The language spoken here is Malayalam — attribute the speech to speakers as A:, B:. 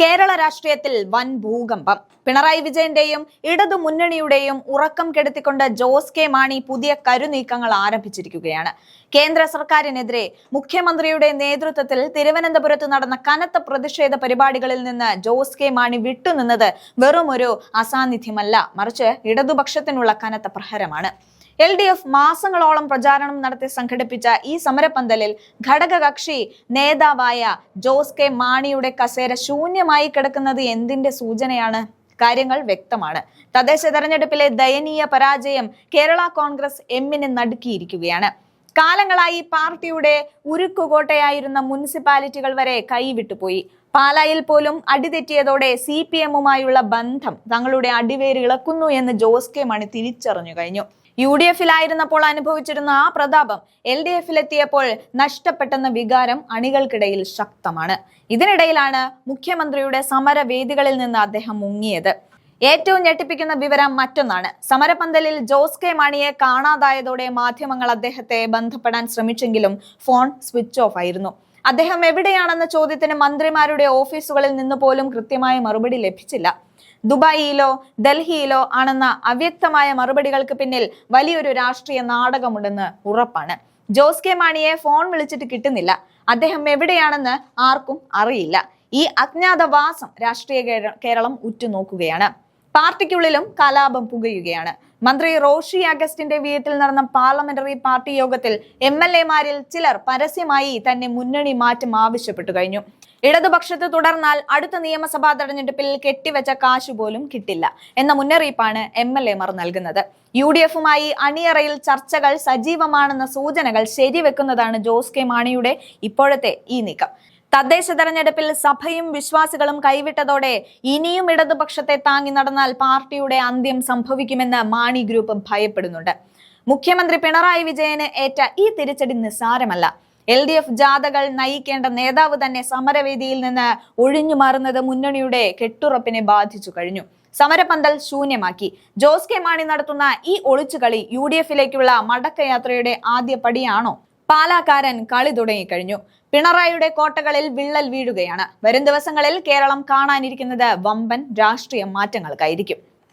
A: കേരള രാഷ്ട്രീയത്തിൽ വൻ ഭൂകമ്പം. പിണറായി വിജയന്റെയും ഇടതു മുന്നണിയുടെയും ഉറക്കം കെടുത്തിക്കൊണ്ട് ജോസ് കെ മാണി പുതിയ കരുനീക്കങ്ങൾ ആരംഭിച്ചിരിക്കുകയാണ്. കേന്ദ്ര സർക്കാരിനെതിരെ മുഖ്യമന്ത്രിയുടെ നേതൃത്വത്തിൽ തിരുവനന്തപുരത്ത് നടന്ന കനത്ത പ്രതിഷേധ പരിപാടികളിൽ നിന്ന് ജോസ് കെ മാണി വിട്ടുനിന്നത് വെറും ഒരു അസാന്നിധ്യമല്ല, മറിച്ച് ഇടതുപക്ഷത്തിനുള്ള കനത്ത പ്രഹരമാണ്. LDF മാസങ്ങളോളം പ്രചാരണം നടത്തി സംഘടിപ്പിച്ച ഈ സമരപന്തലിൽ ഘടകകക്ഷി നേതാവായ ജോസ് കെ മാണിയുടെ കസേര ശൂന്യമായി കിടക്കുന്നത് എന്തിന്റെ സൂചനയാണ്? കാര്യങ്ങൾ വ്യക്തമാണ്. തദ്ദേശ തെരഞ്ഞെടുപ്പിലെ ദയനീയ പരാജയം കേരള കോൺഗ്രസ് എമ്മിനെ നടുക്കിയിരിക്കുകയാണ്. കാലങ്ങളായി പാർട്ടിയുടെ ഉരുക്കുകോട്ടയായിരുന്ന മുനിസിപ്പാലിറ്റികൾ വരെ കൈവിട്ടുപോയി. പാലായിൽ പോലും അടിതെറ്റിയതോടെ CPM-ഉമായുള്ള ബന്ധം തങ്ങളുടെ അടിവേര് ഇളക്കുന്നു എന്ന് ജോസ് കെ മാണി തിരിച്ചറിഞ്ഞു കഴിഞ്ഞു. UDF-ലായിരുന്നപ്പോൾ അനുഭവിച്ചിരുന്ന ആ പ്രതാപം LDF-ലെത്തിയപ്പോൾ നഷ്ടപ്പെട്ടെന്ന വികാരം അണികൾക്കിടയിൽ ശക്തമാണ്. ഇതിനിടയിലാണ് മുഖ്യമന്ത്രിയുടെ സമരവേദികളിൽ നിന്ന് അദ്ദേഹം മുങ്ങിയത്. ഏറ്റവും ഞെട്ടിപ്പിക്കുന്ന വിവരം മറ്റൊന്നാണ്. സമരപന്തലിൽ ജോസ് കെ മാണിയെ കാണാതായതോടെ മാധ്യമങ്ങൾ അദ്ദേഹത്തെ ബന്ധപ്പെടാൻ ശ്രമിച്ചെങ്കിലും ഫോൺ സ്വിച്ച് ഓഫ് ആയിരുന്നു. അദ്ദേഹം എവിടെയാണെന്ന ചോദ്യത്തിന് മന്ത്രിമാരുടെ ഓഫീസുകളിൽ നിന്ന് പോലും കൃത്യമായ മറുപടി ലഭിച്ചില്ല. ദുബായിയിലോ ഡൽഹിയിലോ ആണെന്ന അവ്യക്തമായ മറുപടികൾക്ക് പിന്നിൽ വലിയൊരു രാഷ്ട്രീയ നാടകമുണ്ടെന്ന് ഉറപ്പാണ്. ജോസ് കെ മാണിയെ ഫോൺ വിളിച്ചിട്ട് കിട്ടുന്നില്ല. അദ്ദേഹം എവിടെയാണെന്ന് ആർക്കും അറിയില്ല. ഈ അജ്ഞാതവാസം രാഷ്ട്രീയ കേരളം ഉറ്റുനോക്കുകയാണ്. പാർട്ടിക്കുള്ളിലും കലാപം പുകയുകയാണ്. മന്ത്രി റോഷി അഗസ്റ്റിന്റെ വീട്ടിൽ നടന്ന പാർലമെന്ററി പാർട്ടി യോഗത്തിൽ MLA-മാരിൽ ചിലർ പരസ്യമായി തന്നെ മുന്നണി മാറ്റം ആവശ്യപ്പെട്ടു കഴിഞ്ഞു. ഇടതുപക്ഷത്ത് തുടർന്നാൽ അടുത്ത നിയമസഭാ തെരഞ്ഞെടുപ്പിൽ കെട്ടിവെച്ച കാശുപോലും കിട്ടില്ല എന്ന മുന്നറിയിപ്പാണ് MLA-മാർ നൽകുന്നത്. UDF-ഉമായി അണിയറയിൽ ചർച്ചകൾ സജീവമാണെന്ന സൂചനകൾ ശരിവെക്കുന്നതാണ് ജോസ് കെ മാണിയുടെ ഇപ്പോഴത്തെ ഈ നീക്കം. തദ്ദേശ തെരഞ്ഞെടുപ്പിൽ സഭയും വിശ്വാസികളും കൈവിട്ടതോടെ ഇനിയും ഇടതുപക്ഷത്തെ താങ്ങി നടന്നാൽ പാർട്ടിയുടെ അന്ത്യം സംഭവിക്കുമെന്ന് മാണി ഗ്രൂപ്പ് ഭയപ്പെടുന്നുണ്ട്. മുഖ്യമന്ത്രി പിണറായി വിജയന് ഏറ്റ ഈ തിരിച്ചടി നിസ്സാരമല്ല. LDF ജാഥകൾ നയിക്കേണ്ട നേതാവ് തന്നെ സമരവേദിയിൽ നിന്ന് ഒഴിഞ്ഞു മാറുന്നത് മുന്നണിയുടെ കെട്ടുറപ്പിനെ ബാധിച്ചു കഴിഞ്ഞു. സമരപന്തൽ ശൂന്യമാക്കി. ജോസ് കെ മാണി നടത്തുന്ന ഈ ഒളിച്ചുകളി UDF-ലേക്കുള്ള മടക്കയാത്രയുടെ ആദ്യ പടിയാണോ? പാലാക്കാരൻ കളി തുടങ്ങിക്കഴിഞ്ഞു. പിണറായിയുടെ കോട്ടകളിൽ വിള്ളൽ വീഴുകയാണ്. വരും ദിവസങ്ങളിൽ കേരളം കാണാനിരിക്കുന്നത് വമ്പൻ രാഷ്ട്രീയ മാറ്റങ്ങൾക്കായിരിക്കും.